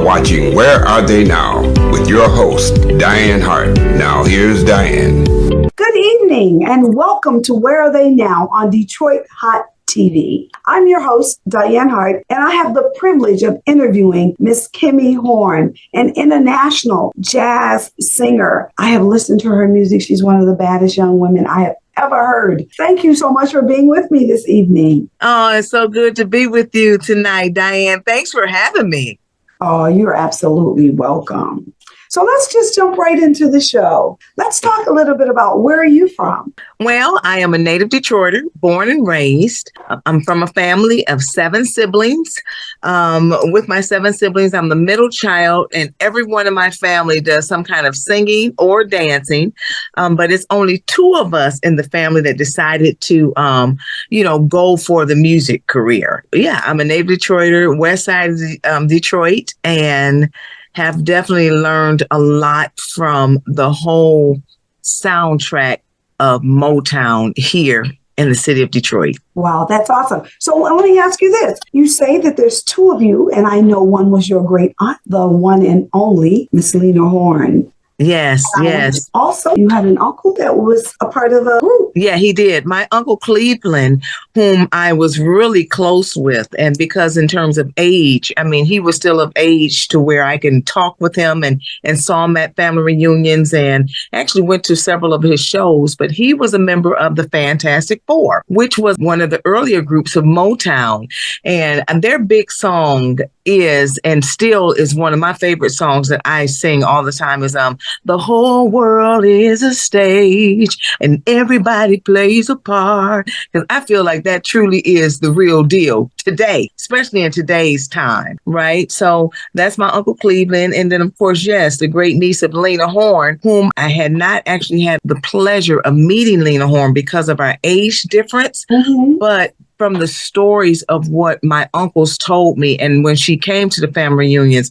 are watching Where Are They Now with your host, Dianne Hart. Now here's Dianne. Good evening and welcome to Where Are They Now on Detroit Hot TV. I'm your host, Dianne Hart, and I have the privilege of interviewing Miss Kimmie Horne, an international jazz singer. I have listened to her music. She's one of the baddest young women I have ever heard. Thank you so much for being with me this evening. Oh, it's so good to be with you tonight, Dianne. Thanks for having me. Oh, you're absolutely welcome. So let's just jump right into the show. Let's talk a little bit about where are you from? Well, I am a native Detroiter, born and raised. I'm from a family of 7 siblings. With my 7 siblings, I'm the middle child, and everyone in my family does some kind of singing or dancing. But it's only 2 of us in the family that decided to, go for the music career. Yeah, I'm a native Detroiter, west side of Detroit, and have definitely learned a lot from the whole soundtrack of Motown here in the city of Detroit. Wow, that's awesome. So let me ask you this. You say that there's 2 of you, and I know one was your great aunt, the one and only Miss Lena Horne. Yes, yes. Also, you had an uncle that was a part of a group. Yeah, he did. My Uncle Cleveland, whom I was really close with. And because in terms of age, I mean, he was still of age to where I can talk with him and saw him at family reunions and actually went to several of his shows. But he was a member of the Fantastic Four, which was one of the earlier groups of Motown. And their big song is, and still is one of my favorite songs that I sing all the time is, the whole world is a stage and everybody plays a part. Because I feel like that truly is the real deal today, especially in today's time, right? So that's my Uncle Cleveland. And then, of course, yes, the great niece of Lena Horne, whom I had not actually had the pleasure of meeting Lena Horne because of our age difference. Mm-hmm. But from the stories of what my uncles told me, and when she came to the family reunions,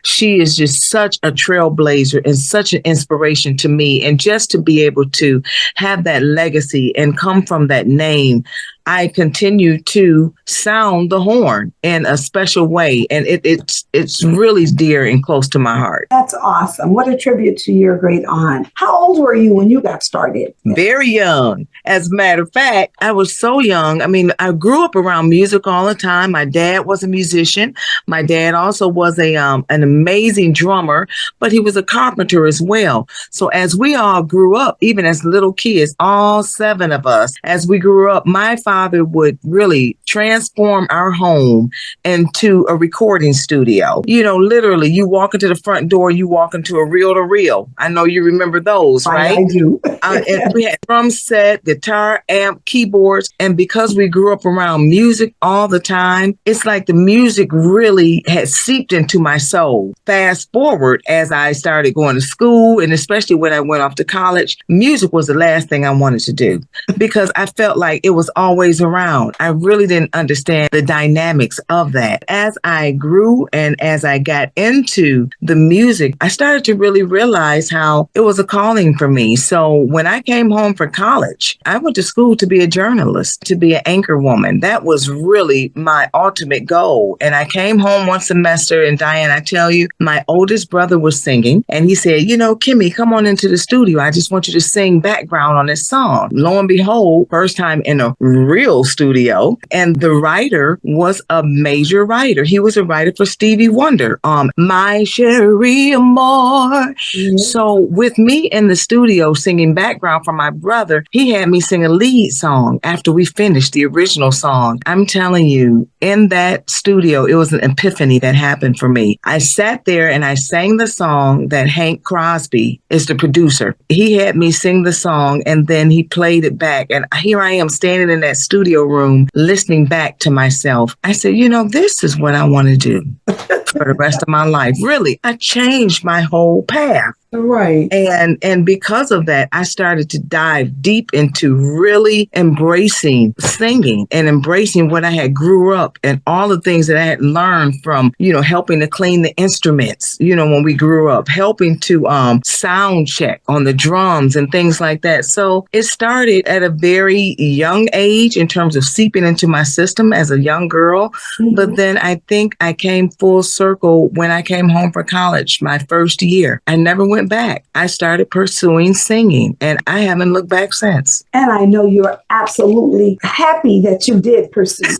she is just such a trailblazer and such an inspiration to me. And just to be able to have that legacy and come from that name, I continue to sound the horn in a special way. And it's really dear and close to my heart. That's awesome. What a tribute to your great aunt. How old were you when you got started? Very young. As a matter of fact, I was so young. I mean, I grew up around music all the time. My dad was a musician. My dad also was an amazing drummer, but he was a carpenter as well. So as we all grew up, even as little kids, all 7 of us, as we grew up, my father would really transform our home into a recording studio. You know, literally, you walk into the front door, you walk into a reel-to-reel. I know you remember those, right? I do. And we had drum set, guitar, amp, keyboards. And because we grew up around music all the time, it's like the music really had seeped into my soul. Fast forward, as I started going to school, and especially when I went off to college, music was the last thing I wanted to do because I felt like it was always around. I really didn't understand the dynamics of that. As I grew and as I got into the music, I started to really realize how it was a calling for me. So when I came home for college, I went to school to be a journalist, to be an anchor woman. That was really my ultimate goal. And I came home one semester, and Dianne, I tell you, my oldest brother was singing, and he said, Kimmie, come on into the studio. I just want you to sing background on this song. Lo and behold, first time in a real studio, and the writer was a major writer. He was a writer for Stevie Wonder, My Cherie Amour. Mm-hmm. So with me in the studio singing background for my brother, he had me sing a lead song after we finished the original song. I'm telling you, in that studio, it was an epiphany that happened for me. I sat there and I sang the song that Hank Crosby is the producer. He had me sing the song and then he played it back. And here I am standing in that studio room listening back to myself. I said, this is what I want to do for the rest of my life. Really, I changed my whole path. Right. And because of that, I started to dive deep into really embracing singing and embracing what I had grew up and all the things that I had learned from, helping to clean the instruments, when we grew up, helping to sound check on the drums and things like that. So it started at a very young age in terms of seeping into my system as a young girl. Mm-hmm. But then I think I came full circle when I came home for college, my first year. I never went back. I started pursuing singing and I haven't looked back since. And I know you're absolutely happy that you did pursue.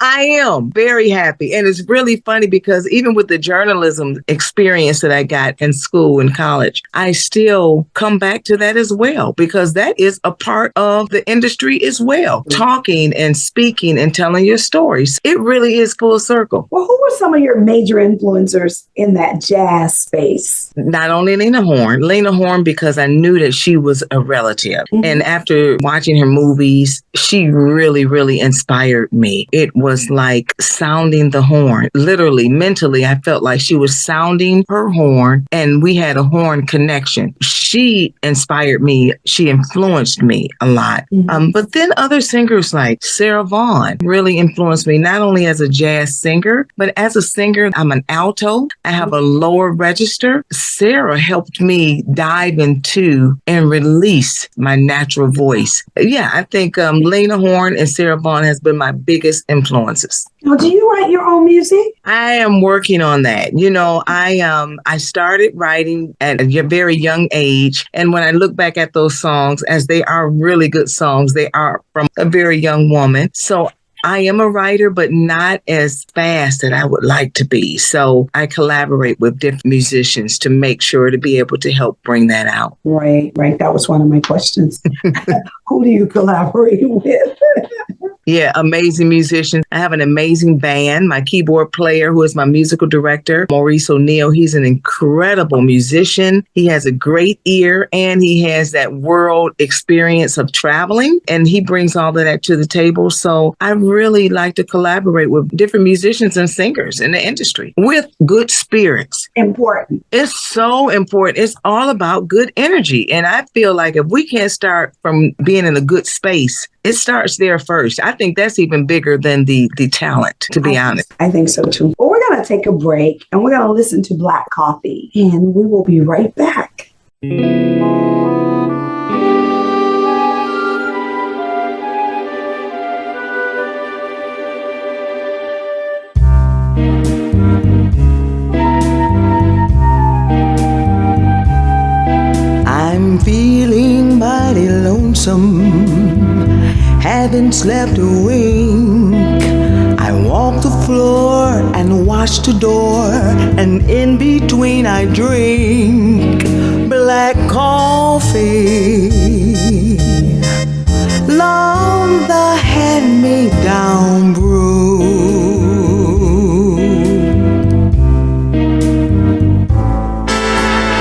I am very happy. And it's really funny because even with the journalism experience that I got in school and college, I still come back to that as well, because that is a part of the industry as well. Mm-hmm. Talking and speaking and telling your stories. It really is full circle. Well, who were some of your major influencers in that jazz space? Not only Lena Horne, because I knew that she was a relative. Mm-hmm. And after watching her movies, she really, really inspired me. It was like sounding the horn. Literally, mentally, I felt like she was sounding her horn and we had a horn connection. She inspired me. She influenced me a lot. Mm-hmm. But then other singers like Sarah Vaughan really influenced me, not only as a jazz singer, but as a singer. I'm an alto. I have a lower register. Sarah helped me dive into and release my natural voice. Yeah, I think Lena Horne and Sarah Vaughan has been my biggest influences. Now, do you write your own music? I am working on that. I started writing at a very young age. And when I look back at those songs, as they are really good songs, they are from a very young woman. So I am a writer, but not as fast as I would like to be. So I collaborate with different musicians to make sure to be able to help bring that out. Right. That was one of my questions. Who do you collaborate with? Yeah, amazing musicians. I have an amazing band. My keyboard player, who is my musical director, Maurice O'Neill, he's an incredible musician. He has a great ear and he has that world experience of traveling, and he brings all of that to the table. So I really like to collaborate with different musicians and singers in the industry with good spirits. Important. It's so important. It's all about good energy. And I feel like if we can't start from being in a good space, it starts there first. I think that's even bigger than the talent, to be honest. I think so too. Well, we're going to take a break and we're going to listen to Black Coffee, and we will be right back. I'm feeling mighty lonesome, haven't slept a wink. I walk the floor and wash the door, and in between I drink black coffee. Long the hand-me-down brew.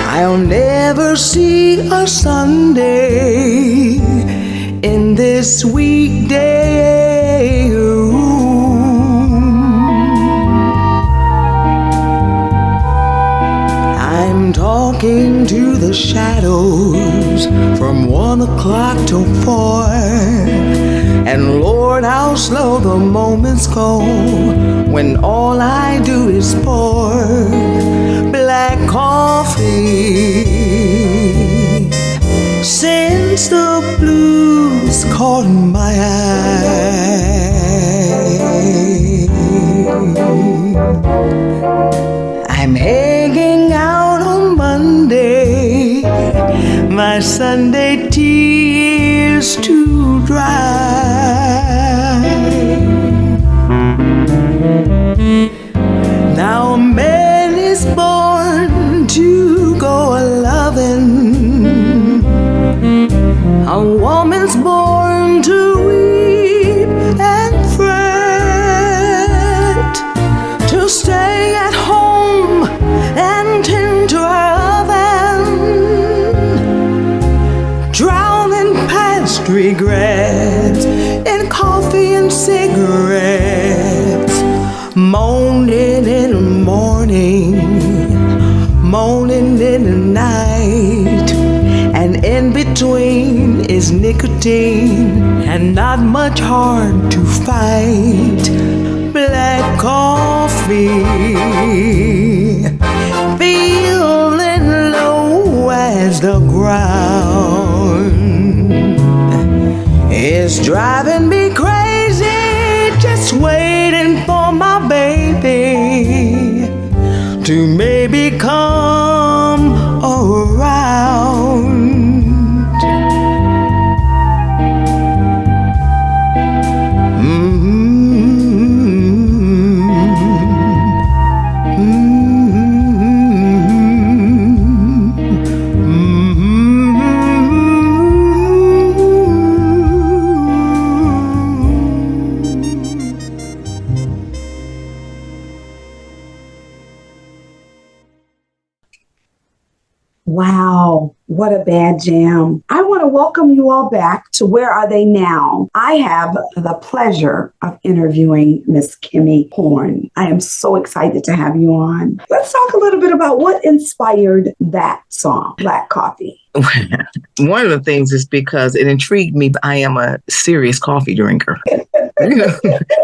I'll never see a Sunday in this weekday room. I'm talking to the shadows from 1 o'clock till 4. And Lord, how slow the moments go when all I do is pour black coffee. Since the blues caught my eye, I'm hanging out on Monday, my Sunday tea is too dry. Now nicotine and not much hard to fight. Black coffee, feeling low as the ground, is driving me crazy, just waiting for my baby to maybe come around. Wow, what a bad jam. I want to welcome you all back to Where Are They Now? I have the pleasure of interviewing Miss Kimmie Horne. I am so excited to have you on. Let's talk a little bit about what inspired that song, Black Coffee. One of the things is because it intrigued me. I am a serious coffee drinker.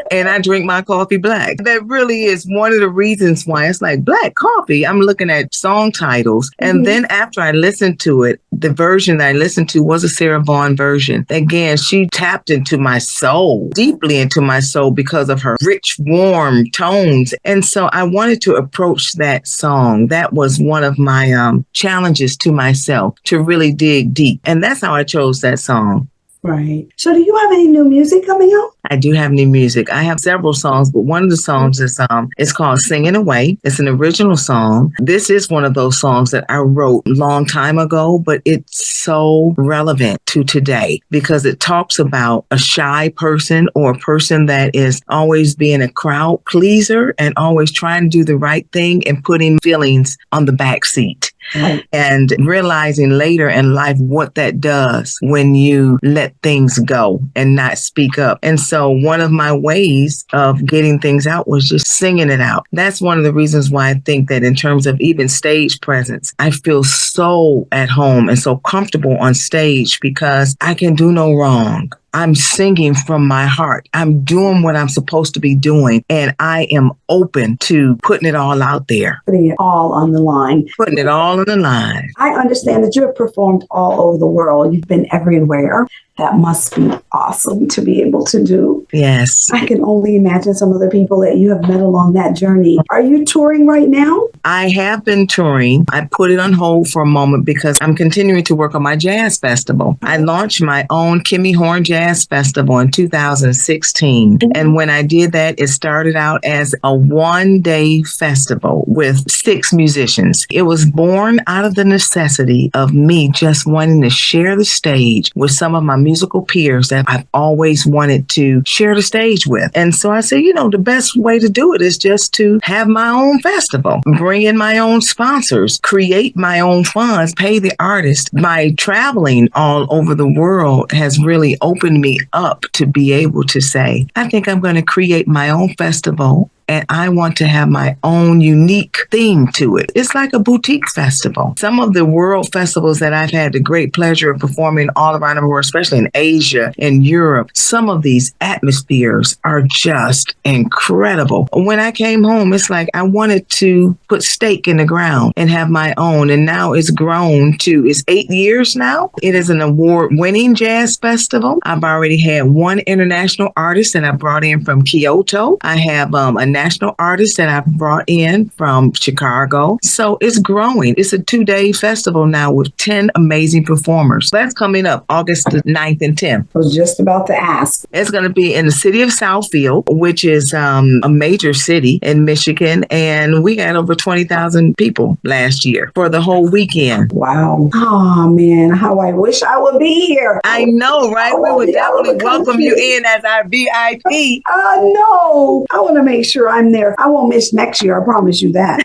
And I drink my coffee black. That really is one of the reasons why it's like black coffee. I'm looking at song titles. And then after I listened to it, the version that I listened to was a Sarah Vaughan version. Again, she tapped into my soul, deeply into my soul because of her rich, warm tones. And so I wanted to approach that song. That was one of my challenges to myself, to really dig deep. And that's how I chose that song. Right. So do you have any new music coming out? I do have new music. I have several songs, but one of the songs is it's called Singing Away. It's an original song. This is one of those songs that I wrote a long time ago, but it's so relevant to today because it talks about a shy person or a person that is always being a crowd pleaser and always trying to do the right thing and putting feelings on the back seat. Right. And realizing later in life what that does when you let things go and not speak up. And so one of my ways of getting things out was just singing it out. That's one of the reasons why I think that in terms of even stage presence, I feel so at home and so comfortable on stage because I can do no wrong. I'm singing from my heart. I'm doing what I'm supposed to be doing. And I am open to putting it all out there. Putting it all on the line. Putting it all on the line. I understand that you have performed all over the world. You've been everywhere. That must be awesome to be able to do. Yes. I can only imagine some of the people that you have met along that journey. Are you touring right now? I have been touring. I put it on hold for a moment because I'm continuing to work on my jazz festival. I launched my own Kimmie Horne Jazz Festival in 2016. And when I did that, it started out as a one-day festival with 6 musicians. It was born out of the necessity of me just wanting to share the stage with some of my musical peers that I've always wanted to share the stage with. And so I said, the best way to do it is just to have my own festival, bring in my own sponsors, create my own funds, pay the artist. My traveling all over the world has really opened me up to be able to say, I think I'm going to create my own festival. And I want to have my own unique theme to it. It's like a boutique festival. Some of the world festivals that I've had the great pleasure of performing all around the world, especially in Asia and Europe, some of these atmospheres are just incredible. When I came home, it's like I wanted to put stake in the ground and have my own. And now it's grown to, it's 8 years now. It is an award-winning jazz festival. I've already had one international artist that I brought in from Kyoto. I have a national artist that I've brought in from Chicago. So it's growing. It's a 2-day festival now with 10 amazing performers. That's coming up August the 9th and 10th. I was just about to ask. It's going to be in the city of Southfield, which is a major city in Michigan. And we had over 20,000 people last year for the whole weekend. Wow. Oh, man, how I wish I would be here. I know, right? We would definitely welcome you in as our VIP. No, I want to make sure I'm there. I won't miss next year. I promise you that.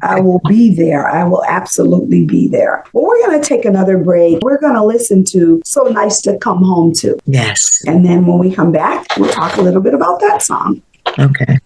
I will be there. I will absolutely be there. Well, we're going to take another break. We're going to listen to So Nice to Come Home To. Yes. And then when we come back, we'll talk a little bit about that song. Okay.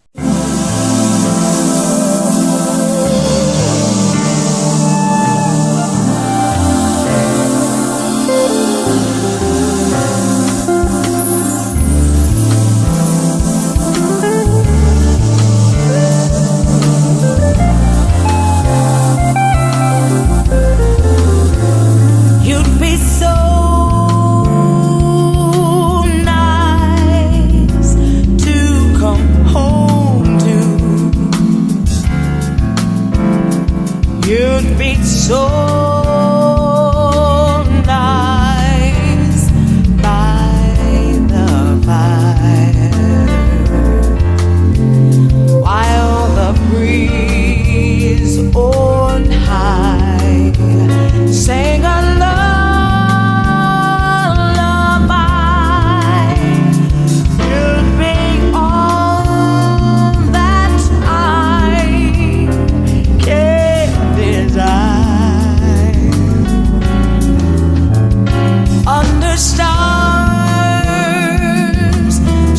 You'd be so nice by the fire while the breeze on high sang a lullaby. You'd be all that I can desire. Under stars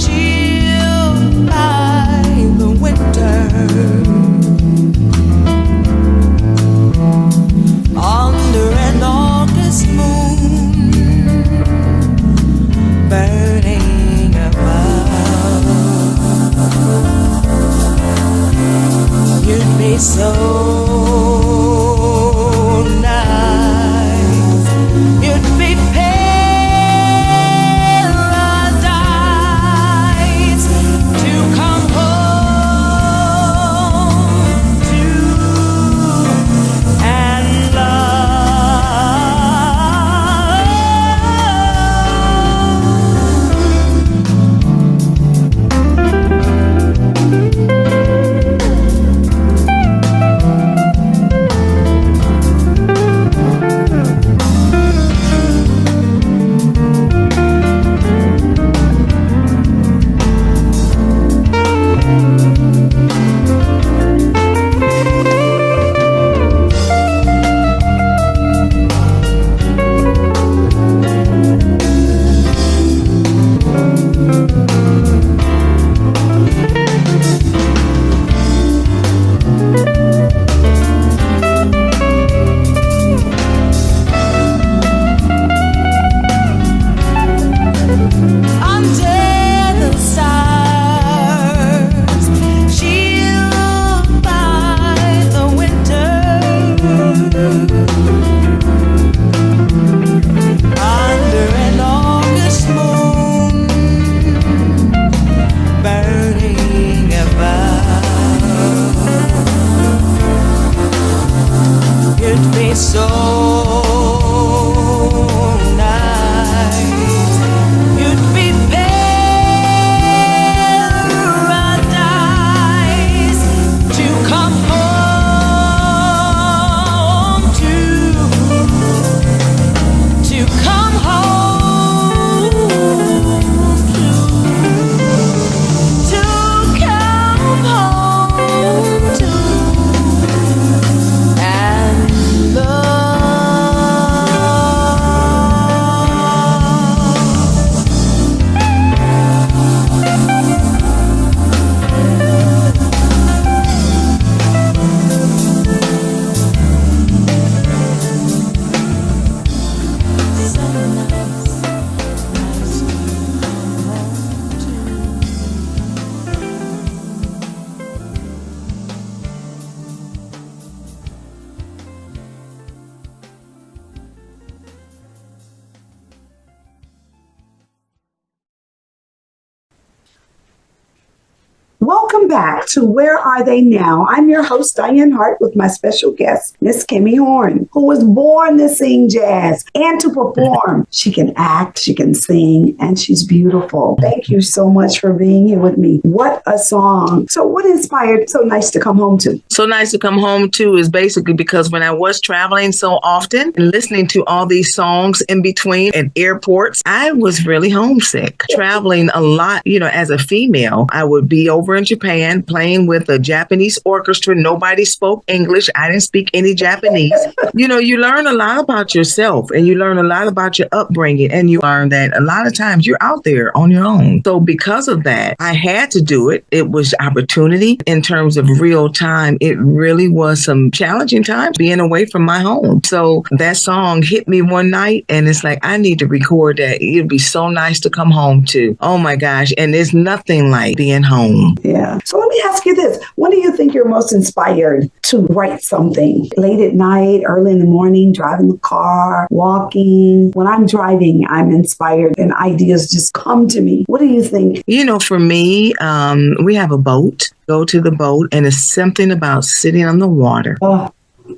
chilled by the winter, under an August moon burning above, you'd be so nice. You'd be paradise to come home to and Welcome back to Where Are They Now? I'm your host, Dianne Hart, with my special guest, Miss Kimmie Horne, who was born to sing jazz and to perform. She can act, she can sing, and she's beautiful. Thank you so much for being here with me. What a song. So what inspired So Nice to Come Home To? So Nice to Come Home To is basically because when I was traveling so often and listening to all these songs in between at airports, I was really homesick. Traveling a lot, as a female, I would be over in Japan playing with a Japanese orchestra. Nobody spoke English. I didn't speak any Japanese. You learn a lot about yourself and you learn a lot about your upbringing, and you learn that a lot of times you're out there on your own. So because of that, I had to do it. It was opportunity in terms of real time. It really was some challenging times being away from my home. So that song hit me one night and it's like, I need to record that. It'd be so nice to come home to. Oh my gosh. And there's nothing like being home. Yeah. So let me ask you this. When do you think you're most inspired to write something? Late at night, early in the morning, driving the car, walking? When I'm driving, I'm inspired and ideas just come to me. What do you think? For me, we have a boat. Go to the boat and it's something about sitting on the water.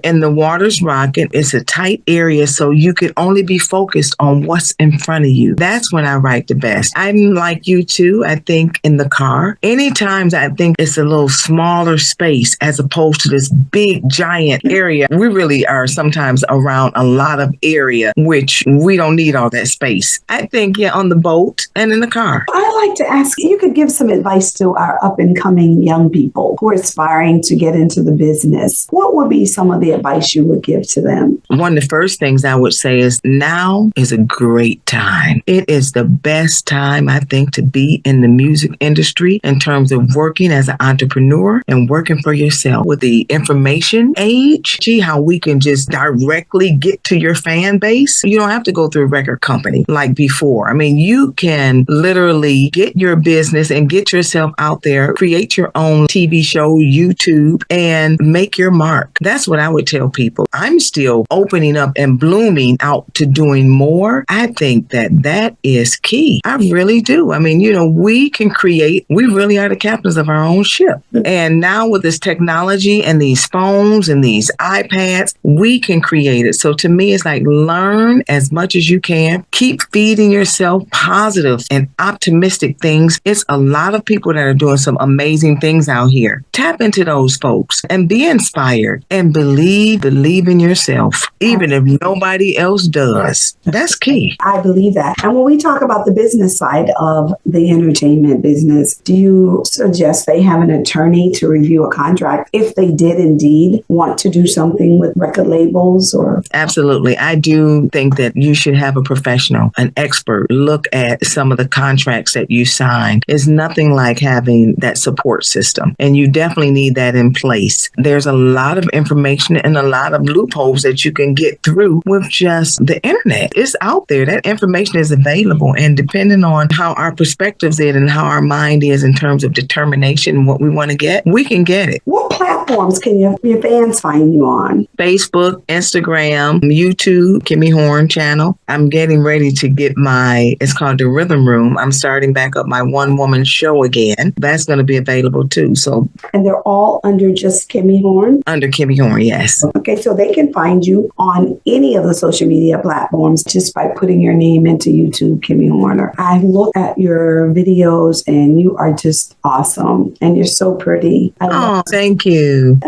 And the water's rocking. It's a tight area, so you can only be focused on what's in front of you. That's when I write the best. I'm like you too. I think in the car. Anytime I think it's a little smaller space as opposed to this big giant area. We really are sometimes around a lot of area, which we don't need all that space. I think, yeah, on the boat and in the car. I'd like to ask, you could give some advice to our up and coming young people who are aspiring to get into the business. What would be some of the advice you would give to them? One of the first things I would say is now is a great time. It is the best time, I think, to be in the music industry in terms of working as an entrepreneur and working for yourself. With the information age, see how we can just directly get to your fan base. You don't have to go through a record company like before. I mean, you can literally get your business and get yourself out there, create your own TV show, YouTube, and make your mark. That's what I would tell people. I'm still opening up and blooming out to doing more. I think that is key. I really do. I mean, we can create, we really are the captains of our own ship. And now with this technology and these phones and these iPads, we can create it. So to me, it's like learn as much as you can. Keep feeding yourself positive and optimistic things. It's a lot of people that are doing some amazing things out here. Tap into those folks and be inspired and believe in yourself, even if nobody else does. That's key. I believe that. And when we talk about the business side of the entertainment business, do you suggest they have an attorney to review a contract if they did indeed want to do something with record labels? Or Absolutely. I do think that you should have a professional, an expert, look at some of the contracts that you sign. It's nothing like having that support system. And you definitely need that in place. There's a lot of information and a lot of loopholes that you can get through with just the internet. It's out there. That information is available. And depending on how our perspectives is and how our mind is in terms of determination and what we want to get, we can get it. what platforms can your fans find you on? Facebook, Instagram, YouTube, Kimmie Horne channel. I'm getting ready to get it's called The Rhythm Room. I'm starting back up my one-woman show again. That's going to be available too. So, And they're all under just Kimmie Horne? under Kimmie Horne, yes. Okay, so they can find you on any of the social media platforms just by putting your name into YouTube, Kimmie Horne. I look at your videos and you are just awesome and you're so pretty. Oh, thank you.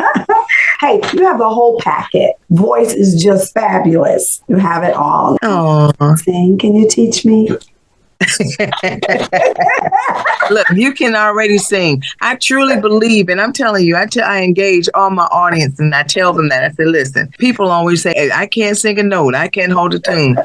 Hey, you have the whole packet. Voice is just fabulous. You have it all. Oh, Sing, can you teach me? look, you can already sing. I truly believe, and I'm telling you, I engage all my audience and I tell them that. I say, listen, people always say, hey, I can't sing a note. I can't hold a tune.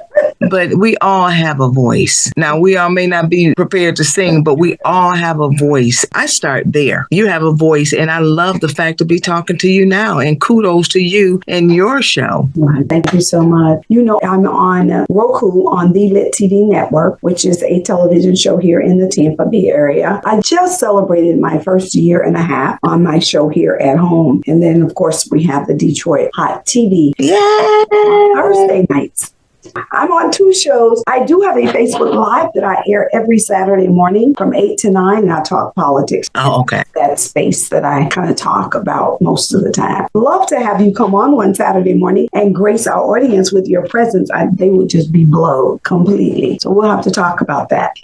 But we all have a voice. Now, we all may not be prepared to sing, but we all have a voice. I start there. You have a voice, and I love the fact to be talking to you now, and kudos to you and your show. Well, thank you so much. I'm on Roku on the Lit TV network, which is a television show here in the Tampa Bay area. I just celebrated my first year and a half on my show here at home. And then, of course, we have the Detroit Hot TV on Thursday nights. I'm on 2 shows. I do have a Facebook Live that I air every Saturday morning from 8 to 9, and I talk politics. Oh, okay. That space that I kind of talk about most of the time. Love to have you come on one Saturday morning and grace our audience with your presence. They would just be blown completely. So we'll have to talk about that.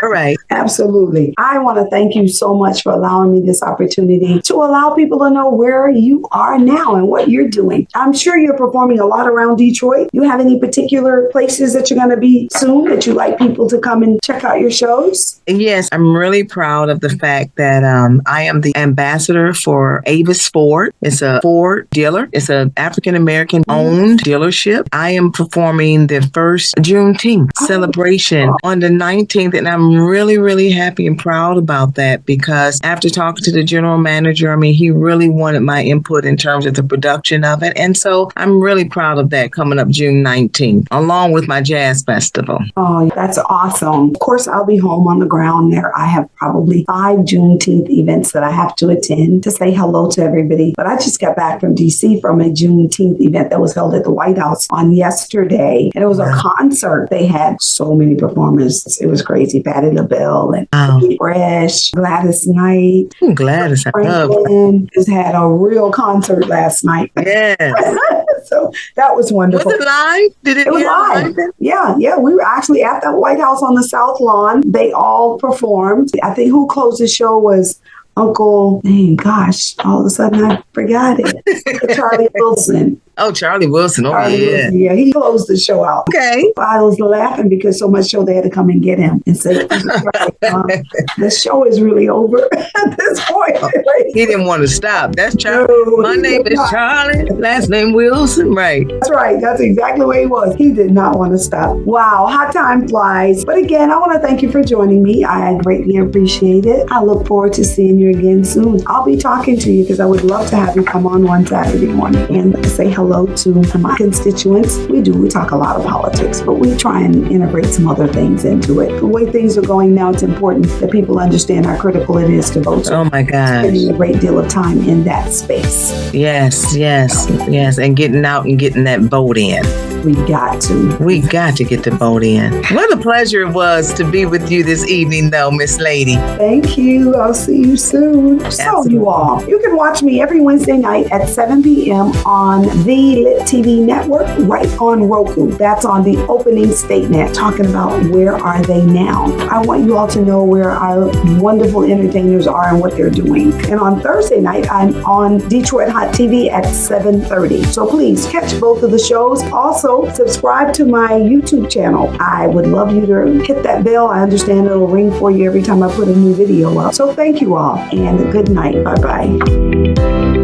All right. Absolutely. I want to thank you so much for allowing me this opportunity to allow people to know where you are now and what you're doing. I'm sure you're performing a lot around Detroit. You have any particular places that you're going to be soon that you like people to come and check out your shows? Yes, I'm really proud of the fact that I am the ambassador for Avis Ford. It's a Ford dealer. It's an African-American owned dealership. I am performing the first Juneteenth celebration on the 19th, and I'm really, really happy and proud about that because after talking to the general manager, he really wanted my input in terms of the production of it. And so I'm really proud of that coming up June 19th along with my jazz festival. Oh, that's awesome. Of course, I'll be home on the ground there. I have probably 5 Juneteenth events that I have to attend to say hello to everybody. But I just got back from D.C. from a Juneteenth event that was held at the White House on yesterday. And it was a concert. They had so many performers. It was crazy. Patti LaBelle and Fresh, Gladys Knight. Gladys, I love her. Franklin just had a real concert last night. Yes. So that was wonderful. Was it live? Did it was live. Yeah. We were actually at the White House on the South Lawn. They all performed. I think who closed the show was Uncle, all of a sudden I forgot it. Charlie Wilson. Oh, Charlie Wilson. Oh, Charlie Wilson, yeah, he closed the show out. Okay. I was laughing because so much show they had to come and get him and say, the show is really over at this point. He didn't want to stop. That's Charlie. No, My name is Charlie. Last name Wilson. Right. That's right. That's exactly what he was. He did not want to stop. Wow, how time flies. But again, I want to thank you for joining me. I greatly appreciate it. I look forward to seeing you again soon. I'll be talking to you because I would love to have you come on one Saturday morning and say hello to my constituents. We talk a lot of politics, but we try and integrate some other things into it. The way things are going now, it's important that people understand how critical it is to vote. Oh my gosh. Spending a great deal of time in that space. Yes. And getting out and getting that vote in. We got to get the vote in. What a pleasure it was to be with you this evening, though, Miss Lady. Thank you. I'll see you soon. So you all, you can watch me every Wednesday night at 7 p.m. on the Lit TV network, right on Roku. That's on the opening statement, talking about where are they now. I want you all to know where our wonderful entertainers are and what they're doing. And on Thursday night, I'm on Detroit Hot TV at 7:30. So please catch both of the shows. Also, subscribe to my YouTube channel. I would love you to hit that bell. I understand it'll ring for you every time I put a new video up. So thank you all and good night. Bye-bye.